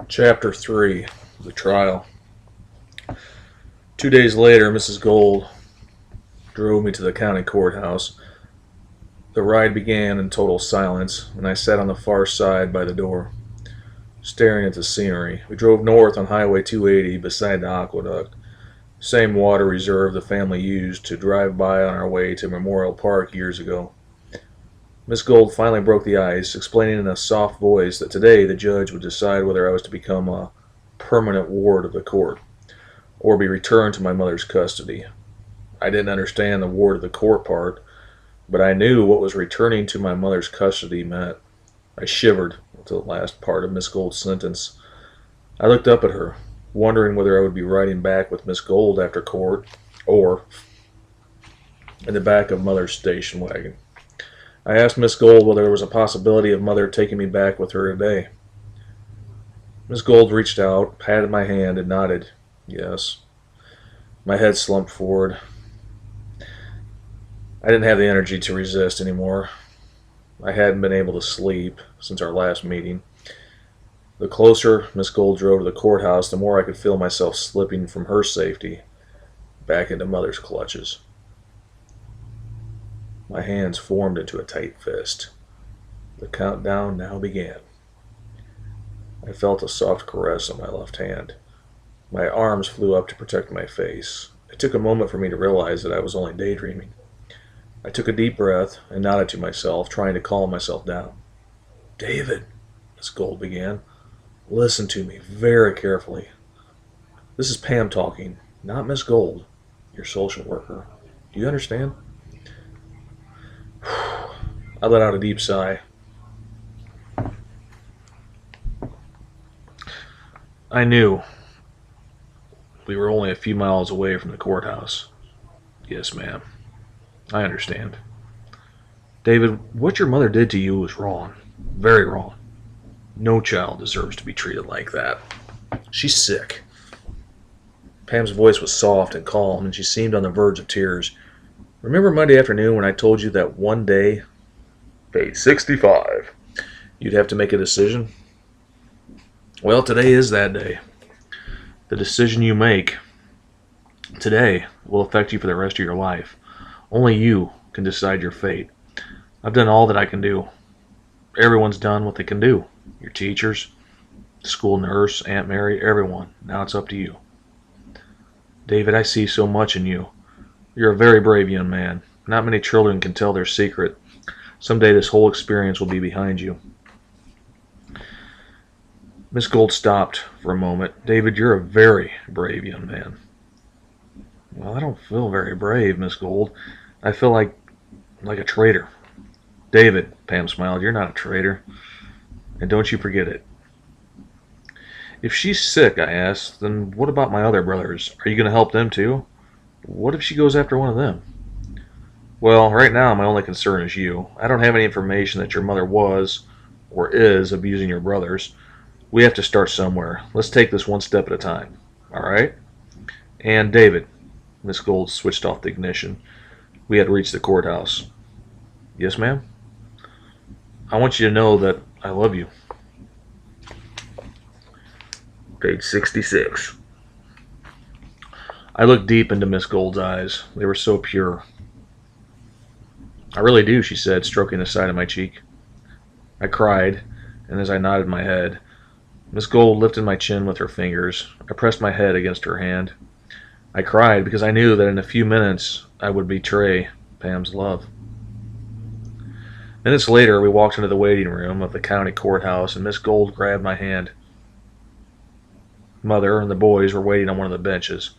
Chapter 3. The Trial. 2 days later, Mrs. Gold drove me to the county courthouse. The ride began in total silence, and I sat on the far side by the door, staring at the scenery. We drove north on Highway 280 beside the aqueduct, same water reserve the family used to drive by on our way to Memorial Park years ago. Miss Gold finally broke the ice, explaining in a soft voice that today the judge would decide whether I was to become a permanent ward of the court or be returned to my mother's custody. I didn't understand the ward of the court part, but I knew what was returning to my mother's custody meant. I shivered at the last part of Miss Gold's sentence. I looked up at her, wondering whether I would be riding back with Miss Gold after court or in the back of Mother's station wagon. I asked Miss Gold whether there was a possibility of Mother taking me back with her today. Miss Gold reached out, patted my hand, and nodded. Yes. My head slumped forward. I didn't have the energy to resist anymore. I hadn't been able to sleep since our last meeting. The closer Miss Gold drove to the courthouse, the more I could feel myself slipping from her safety back into Mother's clutches. My hands formed into a tight fist. The countdown now began. I felt a soft caress on my left hand. My arms flew up to protect my face. It took a moment for me to realize that I was only daydreaming. I took a deep breath and nodded to myself, trying to calm myself down. "David," Miss Gold began, "listen to me very carefully. This is Pam talking, not Miss Gold, your social worker. Do you understand?" I let out a deep sigh. I knew we were only a few miles away from the courthouse. "Yes, ma'am. I understand. David, what your mother did to you was wrong. Very wrong. No child deserves to be treated like that. She's sick." Pam's voice was soft and calm, and she seemed on the verge of tears. "Remember Monday afternoon when I told you that one day, page 65, you'd have to make a decision? Well, today is that day. The decision you make today will affect you for the rest of your life. Only you can decide your fate. I've done all that I can do. Everyone's done what they can do. Your teachers, the school nurse, Aunt Mary, everyone. Now it's up to you. David, I see so much in you. You're a very brave young man. Not many children can tell their secret. Someday this whole experience will be behind you." Miss Gold stopped for a moment. "David, you're a very brave young man." "Well, I don't feel very brave, Miss Gold. I feel like a traitor." "David," Pam smiled, "you're not a traitor. And don't you forget it." "If she's sick," I asked, "then what about my other brothers? Are you going to help them too? What if she goes after one of them?" "Well, right now my only concern is you. I don't have any information that your mother was or is abusing your brothers. We have to start somewhere. Let's take this one step at a time. All right? And David," Miss Gold switched off the ignition. We had reached the courthouse. "Yes, ma'am?" "I want you to know that I love you." Page 66. I looked deep into Miss Gold's eyes. They were so pure. "I really do," she said, stroking the side of my cheek. I cried, and as I nodded my head, Miss Gold lifted my chin with her fingers. I pressed my head against her hand. I cried because I knew that in a few minutes I would betray Pam's love. Minutes later, we walked into the waiting room of the county courthouse, and Miss Gold grabbed my hand. Mother and the boys were waiting on one of the benches.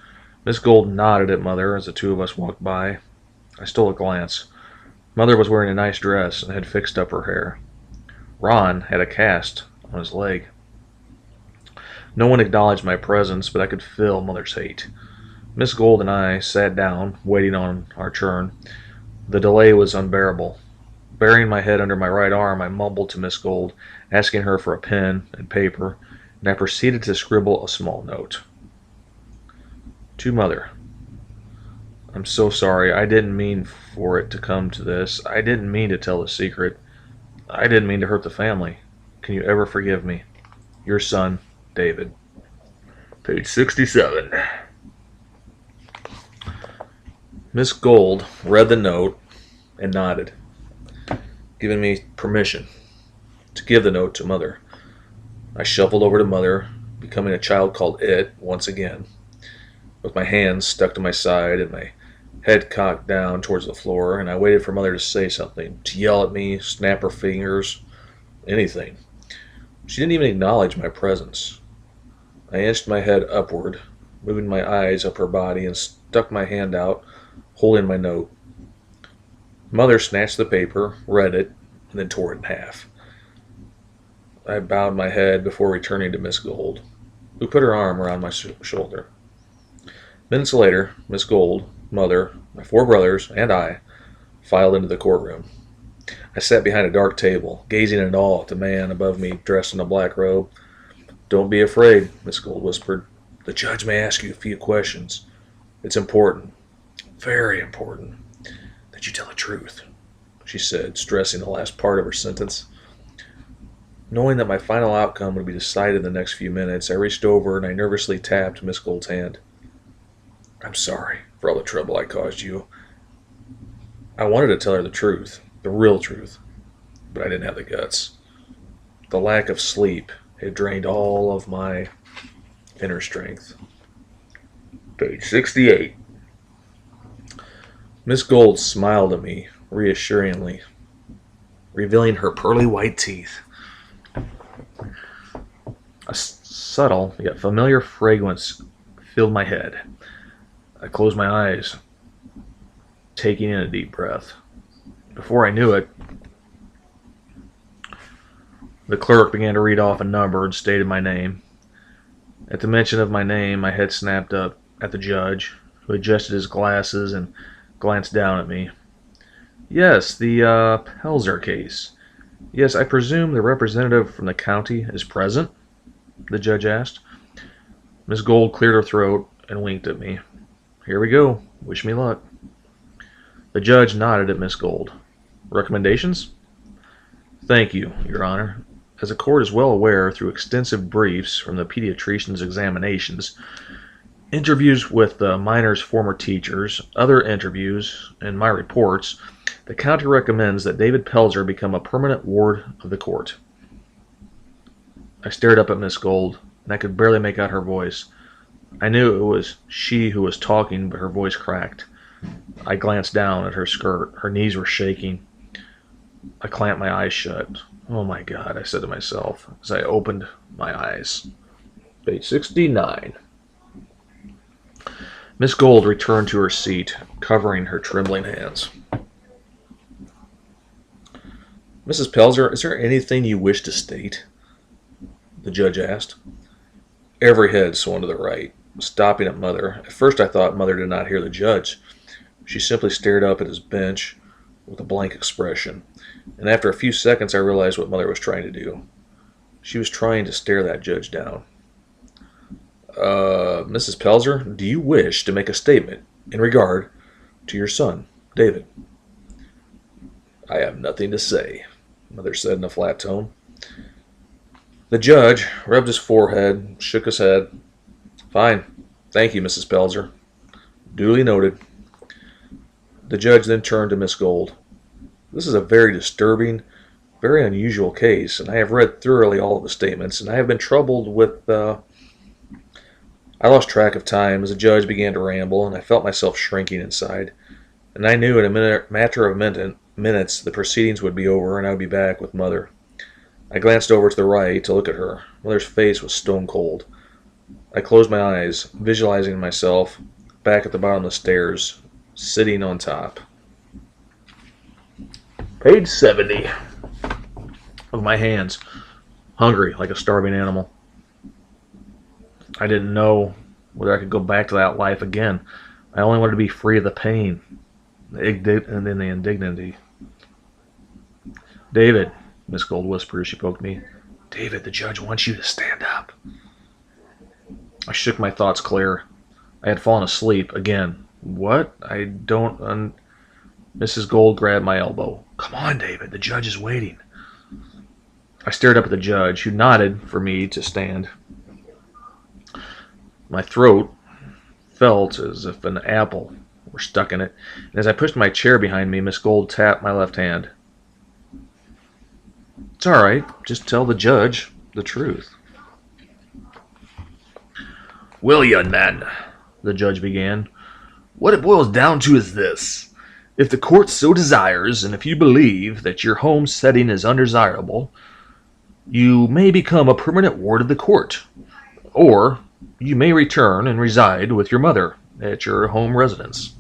Miss Gold nodded at Mother as the two of us walked by. I stole a glance. Mother was wearing a nice dress and had fixed up her hair. Ron had a cast on his leg. No one acknowledged my presence, but I could feel Mother's hate. Miss Gold and I sat down, waiting on our turn. The delay was unbearable. Burying my head under my right arm, I mumbled to Miss Gold, asking her for a pen and paper, and I proceeded to scribble a small note. "To Mother. I'm so sorry. I didn't mean for it to come to this. I didn't mean to tell the secret. I didn't mean to hurt the family. Can you ever forgive me? Your son, David. Page 67. Miss Gold read the note and nodded, giving me permission to give the note to Mother. I shuffled over to Mother, becoming a child called It once again, with my hands stuck to my side and my head cocked down towards the floor, and I waited for Mother to say something, to yell at me, snap her fingers, anything. She didn't even acknowledge my presence. I inched my head upward, moving my eyes up her body, and stuck my hand out, holding my note. Mother snatched the paper, read it, and then tore it in half. I bowed my head before returning to Miss Gold, who put her arm around my shoulder. Minutes later, Miss Gold, Mother, my 4 brothers, and I filed into the courtroom. I sat behind a dark table, gazing in awe at the man above me dressed in a black robe. "Don't be afraid," Miss Gold whispered. "The judge may ask you a few questions. It's important, very important, that you tell the truth," she said, stressing the last part of her sentence. Knowing that my final outcome would be decided in the next few minutes, I reached over and I nervously tapped Miss Gold's hand. "I'm sorry for all the trouble I caused you. I wanted to tell her the truth, the real truth, but I didn't have the guts. The lack of sleep had drained all of my inner strength." Page 68. Miss Gold smiled at me reassuringly, revealing her pearly white teeth. A subtle yet familiar fragrance filled my head. I closed my eyes, taking in a deep breath. Before I knew it, the clerk began to read off a number and stated my name. At the mention of my name, my head snapped up at the judge, who adjusted his glasses and glanced down at me. "Yes, the Pelzer case. Yes, I presume the representative from the county is present?" the judge asked. Miss Gold cleared her throat and winked at me. "Here we go. Wish me luck." The judge nodded at Miss Gold. "Recommendations?" "Thank you, Your Honor. As the court is well aware through extensive briefs from the pediatrician's examinations, interviews with the minor's former teachers, other interviews, and my reports, the county recommends that David Pelzer become a permanent ward of the court." I stared up at Miss Gold, and I could barely make out her voice. I knew it was she who was talking, but her voice cracked. I glanced down at her skirt. Her knees were shaking. I clamped my eyes shut. "Oh my God," I said to myself as I opened my eyes. Page 69. Miss Gold returned to her seat, covering her trembling hands. "Mrs. Pelzer, is there anything you wish to state?" the judge asked. Every head swung to the right, stopping at Mother. At first I thought Mother did not hear the judge. She simply stared up at his bench with a blank expression, and after a few seconds I realized what Mother was trying to do. She was trying to stare that judge down. Mrs. Pelzer, do you wish to make a statement in regard to your son, David?" "I have nothing to say," Mother said in a flat tone. The judge rubbed his forehead, shook his head. "Fine. Thank you, Mrs. Pelzer. Duly noted." The judge then turned to Miss Gold. "This is a very disturbing, very unusual case, and I have read thoroughly all of the statements, and I have been troubled with I lost track of time as the judge began to ramble, and I felt myself shrinking inside. And I knew in a matter of minutes the proceedings would be over, and I would be back with Mother. I glanced over to the right to look at her. Mother's face was stone cold. I closed my eyes, visualizing myself back at the bottom of the stairs, sitting on top. Page 70. Of my hands, hungry like a starving animal. I didn't know whether I could go back to that life again. I only wanted to be free of the pain and then the indignity. "David," Miss Gold whispered as she poked me. "David, the judge wants you to stand up." I shook my thoughts clear. I had fallen asleep again. "What? I don't... Mrs. Gold grabbed my elbow. "Come on, David, the judge is waiting." I stared up at the judge, who nodded for me to stand. My throat felt as if an apple were stuck in it, and as I pushed my chair behind me, Miss Gold tapped my left hand. It's all right. Just tell the judge the truth. Well, young man, the judge began, what it boils down to is this. If the court so desires, and if you believe that your home setting is undesirable, you may become a permanent ward of the court, or you may return and reside with your mother at your home residence.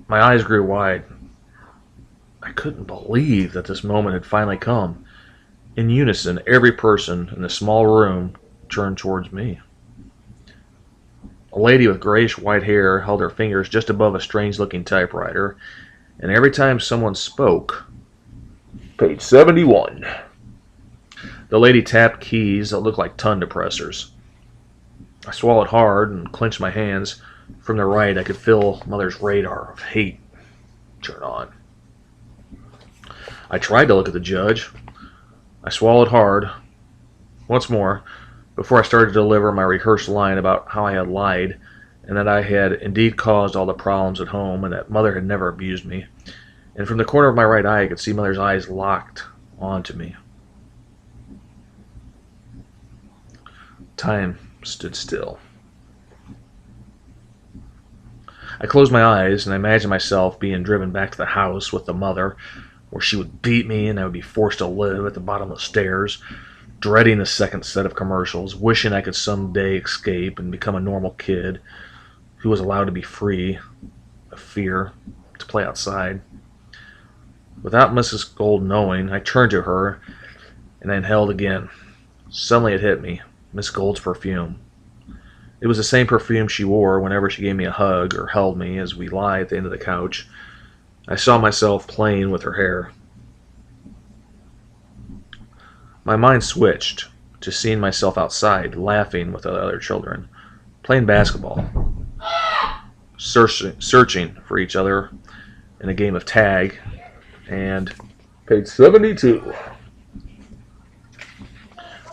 My eyes grew wide. I couldn't believe that this moment had finally come. In unison, every person in the small room turned towards me. A lady with grayish-white hair held her fingers just above a strange-looking typewriter, and every time someone spoke, page 71, the lady tapped keys that looked like tongue depressors. I swallowed hard and clenched my hands. From the right, I could feel Mother's radar of hate turn on. I tried to look at the judge. I swallowed hard once more before I started to deliver my rehearsed line about how I had lied and that I had indeed caused all the problems at home and that Mother had never abused me. And from the corner of my right eye, I could see Mother's eyes locked onto me. Time stood still. I closed my eyes and I imagined myself being driven back to the house with the mother, where she would beat me and I would be forced to live at the bottom of the stairs, dreading the second set of commercials, wishing I could someday escape and become a normal kid who was allowed to be free of fear, to play outside. Without Mrs. Gold knowing, I turned to her and I inhaled again. Suddenly it hit me, Miss Gold's perfume. It was the same perfume she wore whenever she gave me a hug or held me as we lay at the end of the couch. I saw myself playing with her hair. My mind switched to seeing myself outside, laughing with the other children, playing basketball, searching for each other in a game of tag, and page 72,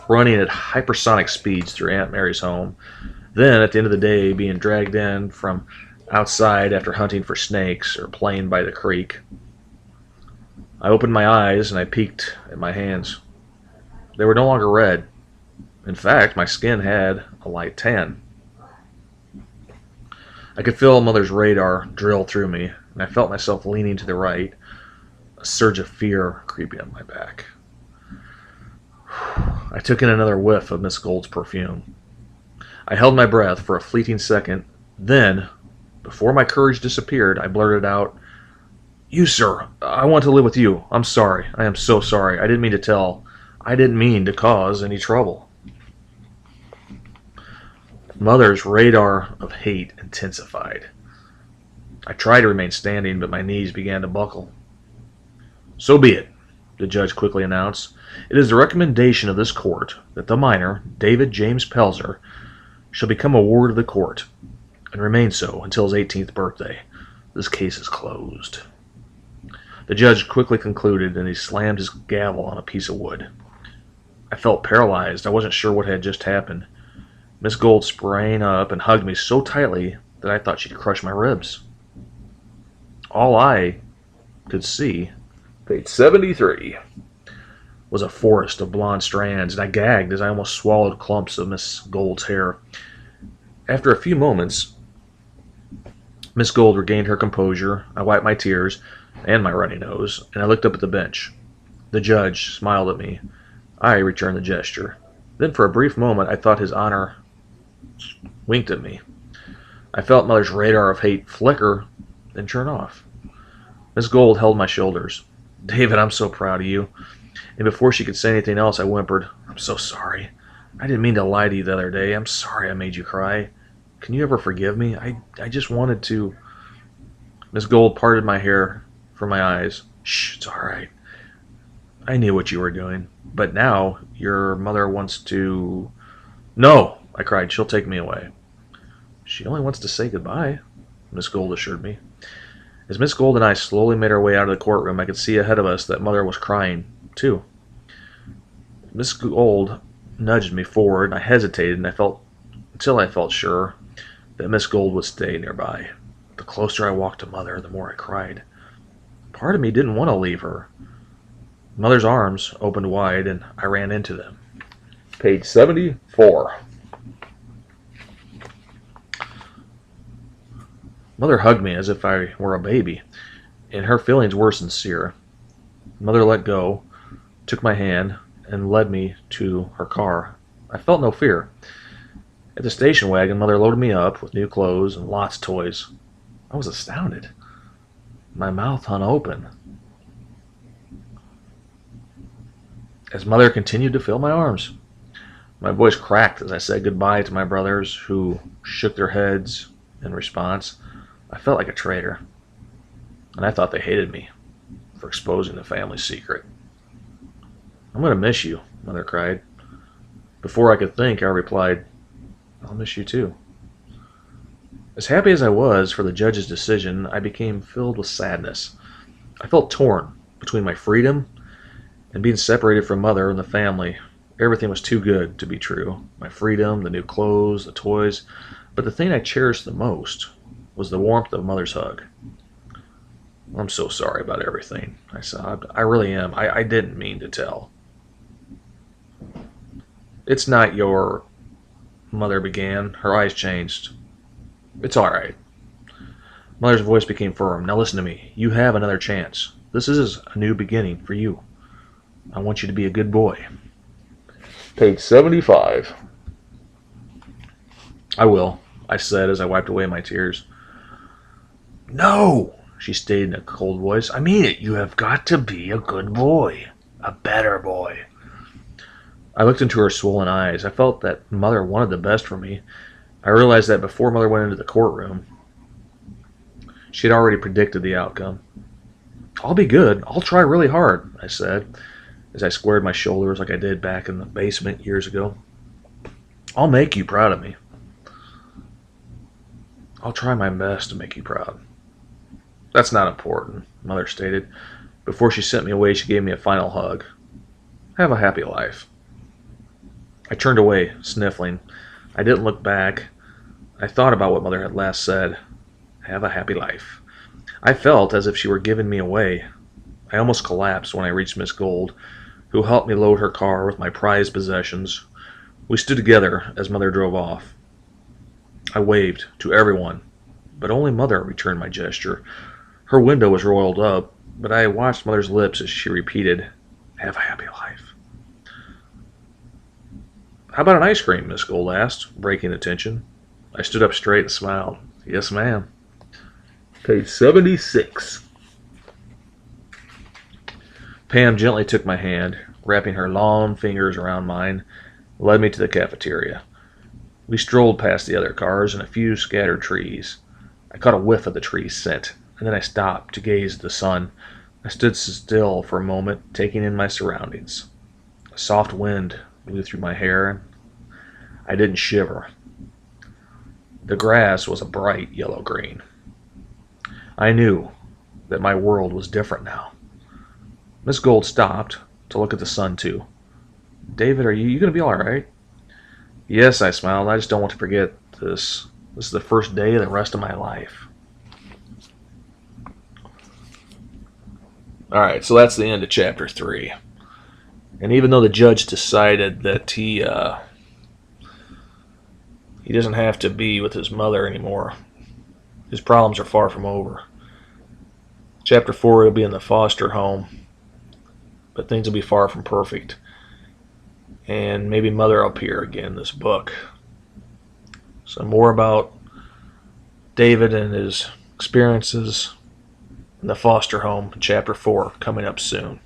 running at hypersonic speeds through Aunt Mary's home. Then, at the end of the day, being dragged in from outside after hunting for snakes or playing by the creek. I opened my eyes and I peeked at my hands. They were no longer red. In fact, my skin had a light tan. I could feel Mother's radar drill through me, and I felt myself leaning to the right, a surge of fear creeping up my back. I took in another whiff of Miss Gold's perfume. I held my breath for a fleeting second. Then, before my courage disappeared, I blurted out, "You, sir, I want to live with you. I'm sorry. I am so sorry. I didn't mean to tell. I didn't mean to cause any trouble." Mother's radar of hate intensified. I tried to remain standing, but my knees began to buckle. "So be it," the judge quickly announced. "It is the recommendation of this court that the minor, David James Pelzer, shall become a ward of the court, and remain so until his 18th birthday. This case is closed." The judge quickly concluded, and he slammed his gavel on a piece of wood. I felt paralyzed. I wasn't sure what had just happened. Miss Gold sprang up and hugged me so tightly that I thought she'd crush my ribs. All I could see, page 73, was a forest of blonde strands, and I gagged as I almost swallowed clumps of Miss Gold's hair. After a few moments, Miss Gold regained her composure. I wiped my tears and my runny nose, and I looked up at the bench. The judge smiled at me. I returned the gesture. Then for a brief moment I thought His Honor winked at me. I felt Mother's radar of hate flicker, then turn off. Miss Gold held my shoulders. "David, I'm so proud of you." And before she could say anything else, I whimpered, "I'm so sorry. I didn't mean to lie to you the other day. I'm sorry I made you cry. Can you ever forgive me? I just wanted to." Miss Gold parted my hair from my eyes. "Shh, it's all right. I knew what you were doing. But now your mother wants to..." "No," I cried. "She'll take me away." "She only wants to say goodbye," Miss Gold assured me. As Miss Gold and I slowly made our way out of the courtroom, I could see ahead of us that Mother was crying, too. Miss Gold nudged me forward, and I hesitated, and until I felt sure that Miss Gold would stay nearby. The closer I walked to Mother, the more I cried. Part of me didn't want to leave her. Mother's arms opened wide, and I ran into them. Page 74. Mother hugged me as if I were a baby, and her feelings were sincere. Mother let go, took my hand, and led me to her car. I felt no fear. At the station wagon, Mother loaded me up with new clothes and lots of toys. I was astounded. My mouth hung open as Mother continued to fill my arms. My voice cracked as I said goodbye to my brothers, who shook their heads in response. I felt like a traitor, and I thought they hated me for exposing the family secret. "I'm going to miss you," Mother cried. Before I could think, I replied, "I'll miss you too." As happy as I was for the judge's decision, I became filled with sadness. I felt torn between my freedom and being separated from Mother and the family. Everything was too good to be true. My freedom, the new clothes, the toys. But the thing I cherished the most was the warmth of Mother's hug. "I'm so sorry about everything," I sobbed. "I really am. I didn't mean to tell." "It's not your..." Mother began. Her eyes changed. "It's all right." Mother's voice became firm. "Now listen to me. You have another chance. This is a new beginning for you. I want you to be a good boy." Page 75. "I will," I said as I wiped away my tears. "No," she stated in a cold voice. "I mean it. You have got to be a good boy. A better boy." I looked into her swollen eyes. I felt that Mother wanted the best for me. I realized that before Mother went into the courtroom, she had already predicted the outcome. "I'll be good. I'll try really hard," I said, as I squared my shoulders like I did back in the basement years ago. "I'll make you proud of me." "I'll try my best to make you proud." "That's not important," Mother stated. Before she sent me away, she gave me a final hug. "Have a happy life." I turned away, sniffling. I didn't look back. I thought about what Mother had last said. Have a happy life. I felt as if she were giving me away. I almost collapsed when I reached Miss Gold, who helped me load her car with my prized possessions. We stood together as Mother drove off. I waved to everyone, but only Mother returned my gesture. Her window was rolled up, but I watched Mother's lips as she repeated, "Have a happy life." "How about an ice cream?" Miss Gold asked, breaking the tension. I stood up straight and smiled. "Yes, ma'am." Page 76. Pam gently took my hand, wrapping her long fingers around mine, led me to the cafeteria. We strolled past the other cars and a few scattered trees. I caught a whiff of the tree's scent, and then I stopped to gaze at the sun. I stood still for a moment, taking in my surroundings. A soft wind blew through my hair. I didn't shiver. The grass was a bright yellow-green. I knew that my world was different now. Miss Gold stopped to look at the sun, too. "David, are you going to be all right?" "Yes," I smiled. "I just don't want to forget this. This is the first day of the rest of my life." All right, so that's the end of chapter 3. And even though the judge decided that he doesn't have to be with his mother anymore, his problems are far from over. Chapter 4 will be in the foster home, but things will be far from perfect. And maybe Mother will appear again in this book. So more about David and his experiences in the foster home, chapter 4, coming up soon.